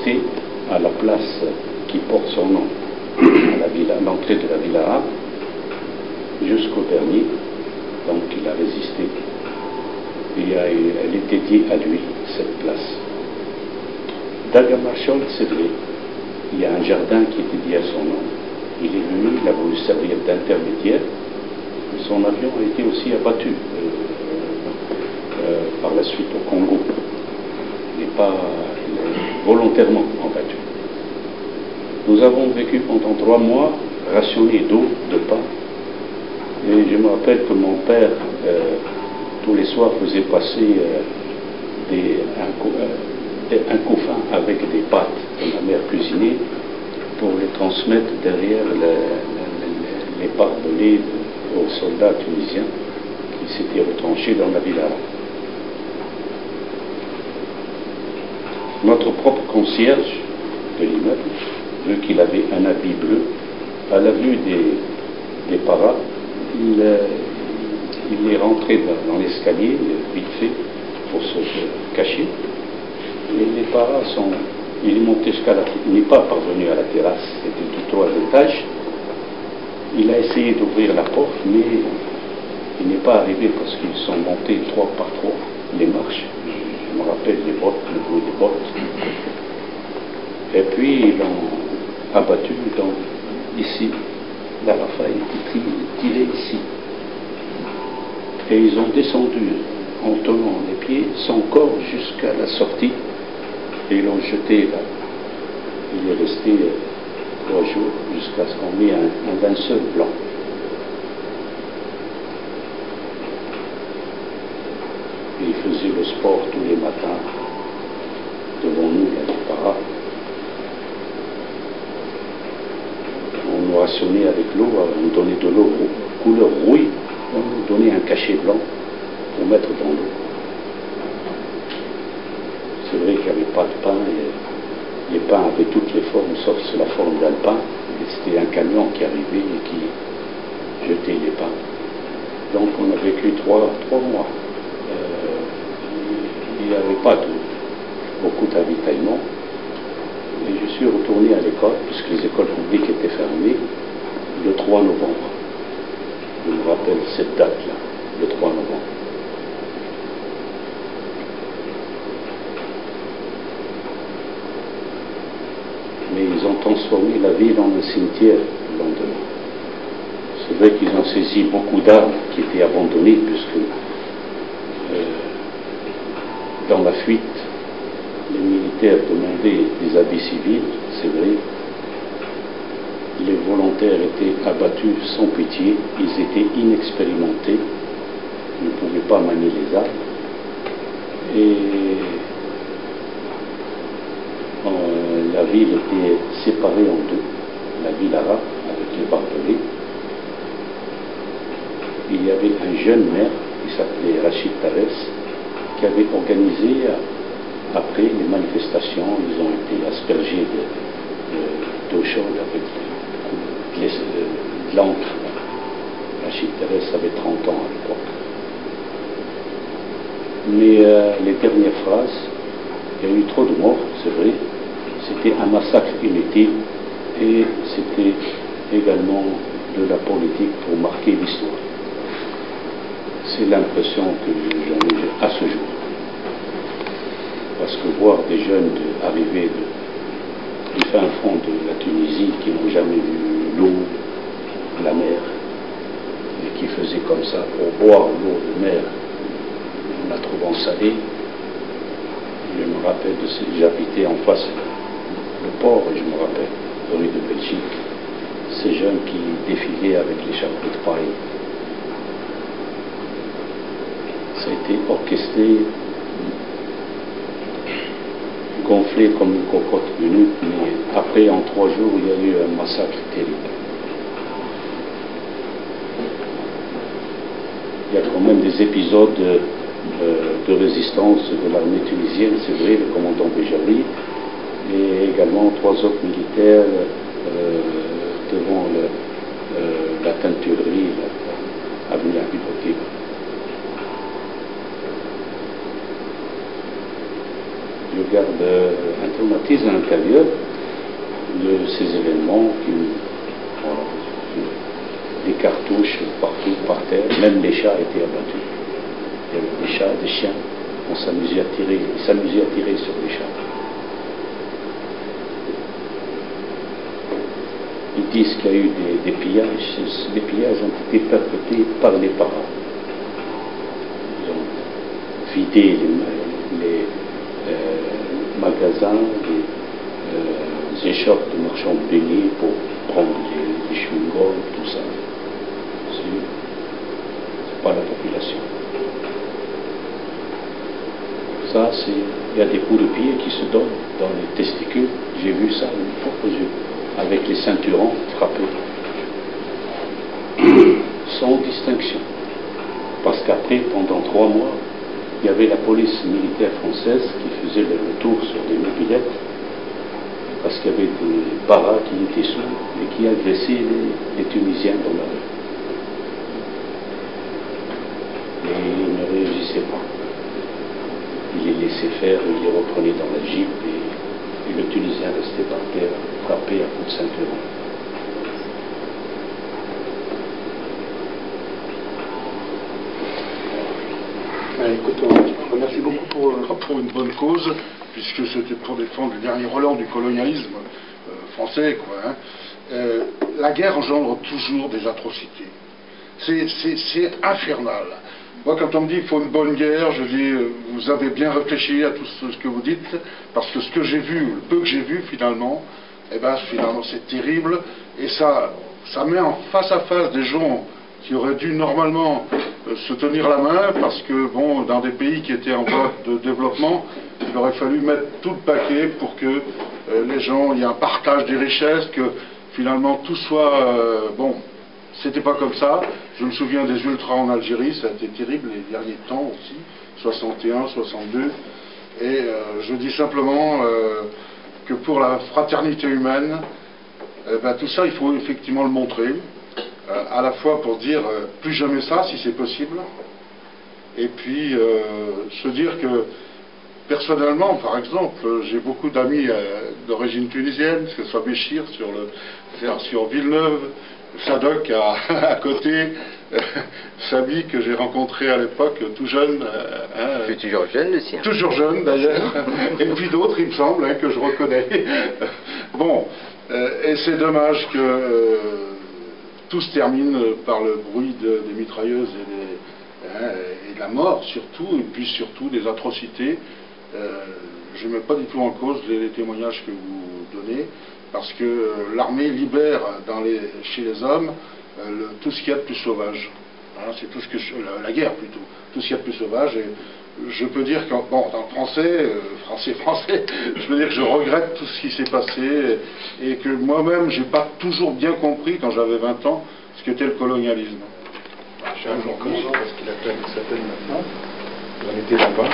resté à la place qui porte son nom, à l'entrée de la ville arabe, jusqu'au dernier. Donc il a résisté. Et elle est dédiée à lui, cette place. Daga Marshall, c'est vrai, il y a un jardin qui est dédié à son nom. Il est venu, il a voulu servir d'intermédiaire. Son avion a été aussi abattu par la suite au Congo. Il n'est pas volontairement abattu. Nous avons vécu pendant 3 mois rationnés d'eau, de pain. Et je me rappelle que mon père, tous les soirs, faisait passer un couffin avec des pâtes que ma mère cuisinait pour les transmettre derrière les barbelés aux soldats tunisiens qui s'étaient retranchés dans la ville arabe. Notre propre concierge de l'immeuble, vu qu'il avait un habit bleu, à la vue des paras, il est rentré dans l'escalier, vite fait, pour se cacher. Et les paras il est monté jusqu'à il n'est pas parvenu à la terrasse, c'était du 3 étages. Il a essayé d'ouvrir la porte, mais il n'est pas arrivé parce qu'ils sont montés 3 par 3, les marches. Je me rappelle les bottes, le bruit des bottes. Et puis ils l'ont abattu ici. La rafale était tirée ici. Et ils ont descendu en tenant les pieds son corps jusqu'à la sortie. Et ils l'ont jeté là. Il est resté 3 jours jusqu'à ce qu'on mette un linceul blanc. Et il faisait le sport tous les matins devant nous, les paras. On nous rationnait avec l'eau, on nous donnait de l'eau couleur rouille, on nous donnait un cachet blanc pour mettre dans l'eau. C'est vrai qu'il n'y avait pas de pain, et les pains avaient toutes les formes sauf la forme d'un pain. C'était un camion qui arrivait et qui jetait les pains. Donc on a vécu 3 mois. Il n'y avait pas beaucoup d'avitaillement. Et je suis retourné à l'école, puisque les écoles publiques étaient fermées, le 3 novembre. Je me rappelle cette date-là, le 3 novembre. Mais ils ont transformé la ville en un cimetière le lendemain. C'est vrai qu'ils ont saisi beaucoup d'armes qui étaient abandonnées, puisque dans la fuite, les militaires demandaient des habits civils, c'est vrai. Les volontaires étaient abattus sans pitié, ils étaient inexpérimentés, ils ne pouvaient pas manier les armes. Et la ville était séparée en deux, la ville arabe avec les barbelés. Il y avait un jeune maire qui s'appelait Rachid Tares, qui avait organisé, après les manifestations, ils ont été aspergés d'eau chaude avec de l'encre. Rachid Tares avait 30 ans à l'époque. Mais les dernières phrases, il y a eu trop de morts, c'est vrai. C'était un massacre inutile et c'était également de la politique pour marquer l'histoire. C'est l'impression que j'en ai à ce jour. Parce que voir des jeunes arriver du fin fond de la Tunisie qui n'ont jamais vu l'eau, la mer, et qui faisaient comme ça pour boire l'eau de mer en la trouvant salée. Je me rappelle de ces, j'habitais en face le port, et je me rappelle, rue de Belgique, ces jeunes qui défilaient avec les chapeaux de paille. Ça a été orchestré, gonflé comme une cocotte minute, mais après, en 3 jours, il y a eu un massacre terrible. Il y a quand même des épisodes de résistance de l'armée tunisienne, c'est vrai, le commandant Béjari, et également 3 autres militaires devant la teinturerie, avenue Habib. garde un traumatisme intérieur de ces événements voilà, des cartouches partout par terre, même les chats étaient abattus. Il y avait des chats, des chiens, on s'amusait à tirer, ils s'amusaient à tirer sur les chats. Ils disent qu'il y a eu des pillages. Les pillages ont été perpétrés par les paras. Ils ont vidé les magasins, les échoppes de marchands de beignets pour prendre les chewing-gums, tout ça. C'est pas la population. Ça, il y a des coups de pied qui se donnent dans les testicules. J'ai vu ça une fois aux yeux, avec les ceinturons frappés, sans distinction. Parce qu'après, pendant 3 mois, il y avait la police militaire française qui faisait le tour sur des mobilettes, parce qu'il y avait des paras qui étaient sourds et qui agressaient les Tunisiens dans la rue. Et ils ne réagissaient pas. Ils les laissaient faire, ils les reprenaient dans la jeep et le Tunisien restait par terre, frappé à coups de ceinturon. Écoute, merci beaucoup pour une bonne cause, puisque c'était pour défendre le dernier relent du colonialisme français, quoi. Hein. La guerre engendre toujours des atrocités. C'est infernal. Moi, quand on me dit qu'il faut une bonne guerre, je dis, vous avez bien réfléchi à tout ce que vous dites, parce que ce que j'ai vu, le peu que j'ai vu finalement, eh ben, finalement c'est terrible, et ça met en face à face des gens qui auraient dû normalement se tenir la main, parce que, bon, dans des pays qui étaient en voie de développement, il aurait fallu mettre tout le paquet pour que les gens, il y ait un partage des richesses, que finalement tout soit, bon, c'était pas comme ça. Je me souviens des ultras en Algérie, ça a été terrible les derniers temps aussi, 61, 62, et je dis simplement que pour la fraternité humaine, ben, tout ça il faut effectivement le montrer, à la fois pour dire plus jamais ça si c'est possible, et puis se dire que personnellement, par exemple, j'ai beaucoup d'amis d'origine tunisienne, que ce soit Béchir sur Villeneuve, Sadok à côté, Sabi que j'ai rencontré à l'époque, tout jeune. Je suis toujours jeune, le sien. Toujours jeune d'ailleurs, et puis d'autres, il me semble, hein, que je reconnais. Bon, et c'est dommage que tout se termine par le bruit des mitrailleuses et de la mort surtout, et puis surtout des atrocités. Je ne mets pas du tout en cause les témoignages que vous donnez, parce que l'armée libère chez les hommes tout ce qu'il y a de plus sauvage. Hein, c'est tout ce que la guerre plutôt, tout ce qu'il y a de plus sauvage. Et je peux dire que, bon, dans le français, je peux dire que je regrette tout ce qui s'est passé et que moi-même, j'ai pas toujours bien compris quand j'avais 20 ans ce qu'était le colonialisme. Je comprends parce qu'il a fait une certaine maintenant. On était là-bas,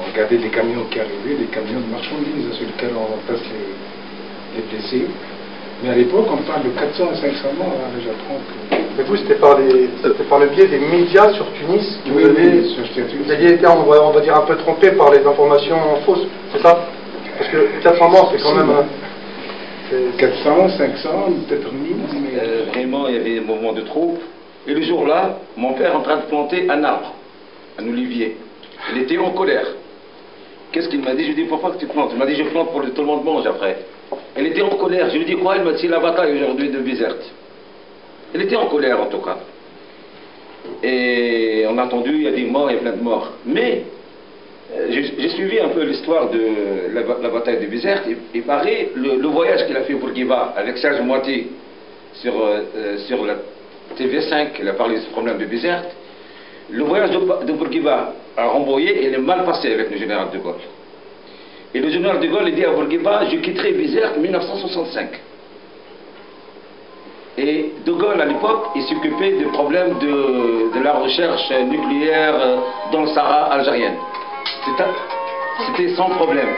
on regardait les camions qui arrivaient, les camions de marchandises sur lesquels on passe les blessés. Mais à l'époque, on parle de 400 à 500 morts, hein, j'apprends que... Mais vous, c'était par le biais des médias sur Tunis que oui, vous aviez été, on va dire, un peu trompé par les informations fausses, c'est ça? Parce que 400 morts, c'est quand même... 400, 500, peut-être 1000. Vraiment, il y avait des mouvements de troupes. Et le jour-là, mon père est en train de planter un arbre, un olivier. Il était en colère. Qu'est-ce qu'il m'a dit? Je lui ai dit, pourquoi que tu plantes? Il m'a dit, je plante pour que tout le monde mange après. Elle était en colère. Je lui ai dit, quoi? Il m'a dit, c'est la bataille aujourd'hui de Bizerte. Elle était en colère en tout cas. Et on a entendu, il y a des morts, il y a plein de morts. Mais, j'ai suivi un peu l'histoire de la bataille de Bizerte. Il paraît, le voyage qu'il a fait pour Bourguiba avec Serge Moiti sur la TV5, il a parlé du problème de Bizerte. Le voyage de Bourguiba à Rambouillet, il est mal passé avec le général de Gaulle. Et le général de Gaulle, il dit à Bourguiba, je quitterai Bizerte en 1965. Et de Gaulle, à l'époque, il s'occupait des problèmes de la recherche nucléaire dans le Sahara algérien. C'était sans problème.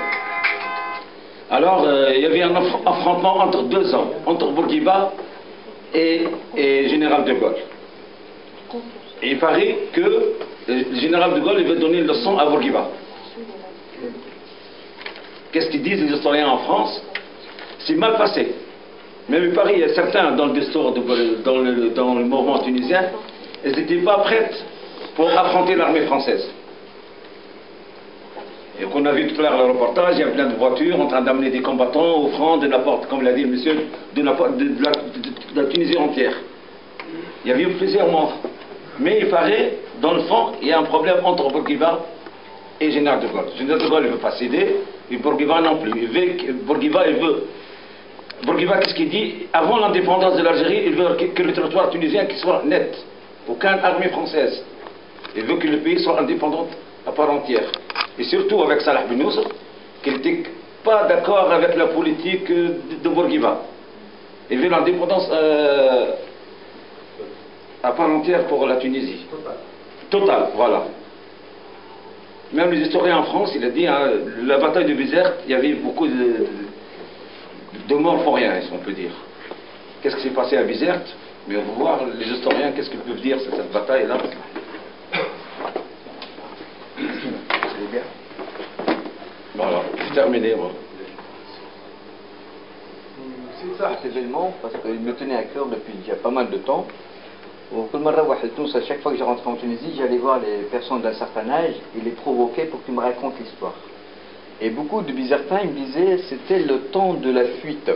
Alors, il y avait un affrontement entre 2 hommes, entre Bourguiba et général de Gaulle. Et il paraît que le général de Gaulle il veut donner une leçon à Bourguiba. qu'est-ce qu'ils disent les historiens en France, c'est mal passé. Même il paraît, il y a certains dans le discours, dans le mouvement tunisien, ils n'étaient pas prêts pour affronter l'armée française. Et qu'on a vu tout à l'heure le reportage, il y a plein de voitures en train d'amener des combattants, offrant de la porte, comme l'a dit le monsieur, de la Tunisie entière. Il y avait eu plusieurs morts. Mais il paraît, dans le fond, il y a un problème entre Bourguiba et Général de Gaulle. Général de Gaulle ne veut pas céder, et Bourguiba non plus. Bourguiba, Bourguiba, qu'est-ce qu'il dit? Avant l'indépendance de l'Algérie, il veut que le territoire tunisien soit net. Aucune armée française. Il veut que le pays soit indépendant à part entière. Et surtout avec Salah bin Youssouf, qui n'était pas d'accord avec la politique de Bourguiba. Il veut l'indépendance à part entière pour la Tunisie. Total, voilà. Même les historiens en France, il a dit, hein, la bataille de Bizerte, il y avait beaucoup de morts pour rien, on peut dire. Qu'est-ce qui s'est passé à Bizerte? Mais on va voir les historiens, qu'est-ce qu'ils peuvent dire sur cette bataille-là. C'est bien. Voilà, c'est terminé. Voilà. C'est ça, cet événement, parce qu'il me tenait à cœur depuis déjà pas mal de temps. À chaque fois que je rentrais en Tunisie, j'allais voir les personnes d'un certain âge et les provoquer pour qu'ils me racontent l'histoire. Et beaucoup de Bizertins, ils me disaient c'était le temps de la fuite.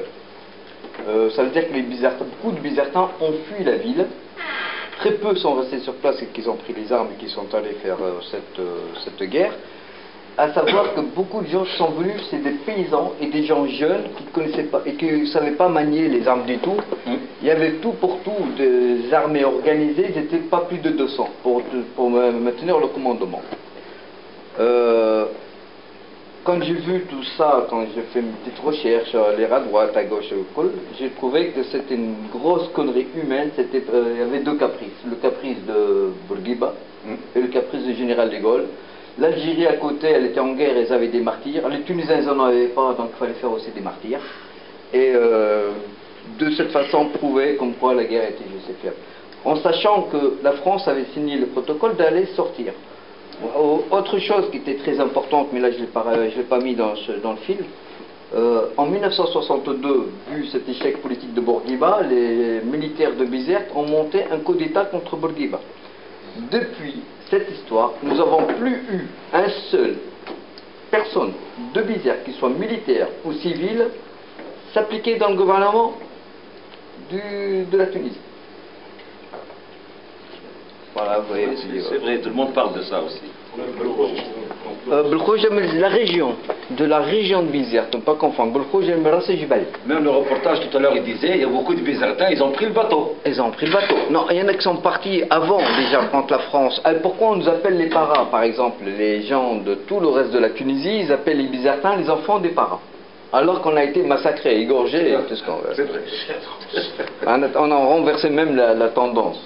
Ça veut dire que beaucoup de Bizertins ont fui la ville. Très peu sont restés sur place et qu'ils ont pris les armes et qu'ils sont allés faire cette guerre. À savoir que beaucoup de gens qui sont venus, c'est des paysans et des gens jeunes qui ne connaissaient pas et qui ne savaient pas manier les armes du tout. Il y avait tout pour tout, des armées organisées, ils n'étaient pas plus de 200 pour maintenir le commandement. Quand j'ai vu tout ça, quand j'ai fait une petite recherche, aller à droite, à gauche, j'ai trouvé que c'était une grosse connerie humaine. Il y avait deux caprices, le caprice de Bourguiba et le caprice du général de Gaulle. L'Algérie à côté, elle était en guerre, ils avaient des martyrs. Les Tunisiens, ils n'en avaient pas, donc il fallait faire aussi des martyrs. Et de cette façon, prouver comme quoi la guerre était juste et faible. En sachant que la France avait signé le protocole d'aller sortir. Autre chose qui était très importante, mais là je ne l'ai pas mis dans le film. En 1962, vu cet échec politique de Bourguiba, les militaires de Bizerte ont monté un coup d'État contre Bourguiba. Depuis cette histoire, nous n'avons plus eu un seul personne de Bizerte, qu'il soit militaire ou civil, s'appliquer dans le gouvernement de la Tunisie. Voilà, vous voyez. C'est vrai, tout le monde parle de ça aussi. La région de Bizerte, ne pas confondre. Même le reportage tout à l'heure, il disait, il y a beaucoup de Bizertins, ils ont pris le bateau. Ils ont pris le bateau. Non, il y en a qui sont partis avant déjà contre la France. Pourquoi on nous appelle les paras, par exemple? Les gens de tout le reste de la Tunisie, ils appellent les Bizertins les enfants des paras. Alors qu'on a été massacrés, égorgés, et tout ce qu'on veut. C'est vrai. On a renversé même la tendance.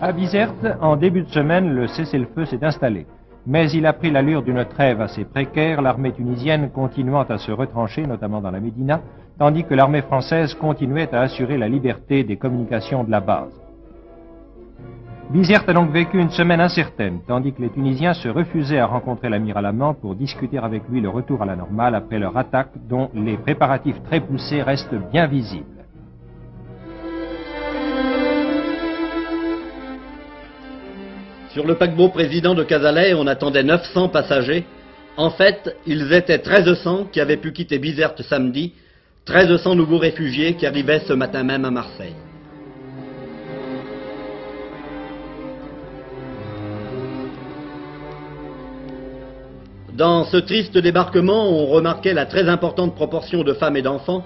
À Bizerte, en début de semaine, le cessez-le-feu s'est installé. Mais il a pris l'allure d'une trêve assez précaire, l'armée tunisienne continuant à se retrancher, notamment dans la Médina, tandis que l'armée française continuait à assurer la liberté des communications de la base. Bizerte a donc vécu une semaine incertaine, tandis que les Tunisiens se refusaient à rencontrer l'amiral Amman pour discuter avec lui le retour à la normale après leur attaque, dont les préparatifs très poussés restent bien visibles. Sur le paquebot président de Casalais, on attendait 900 passagers. En fait, ils étaient 1300 qui avaient pu quitter Bizerte samedi, 1300 nouveaux réfugiés qui arrivaient ce matin même à Marseille. Dans ce triste débarquement, on remarquait la très importante proportion de femmes et d'enfants,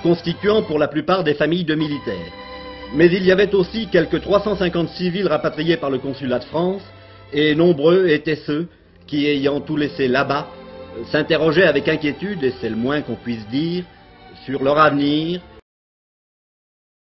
constituant pour la plupart des familles de militaires. Mais il y avait aussi quelques 350 civils rapatriés par le consulat de France, et nombreux étaient ceux qui, ayant tout laissé là-bas, s'interrogeaient avec inquiétude, et c'est le moins qu'on puisse dire, sur leur avenir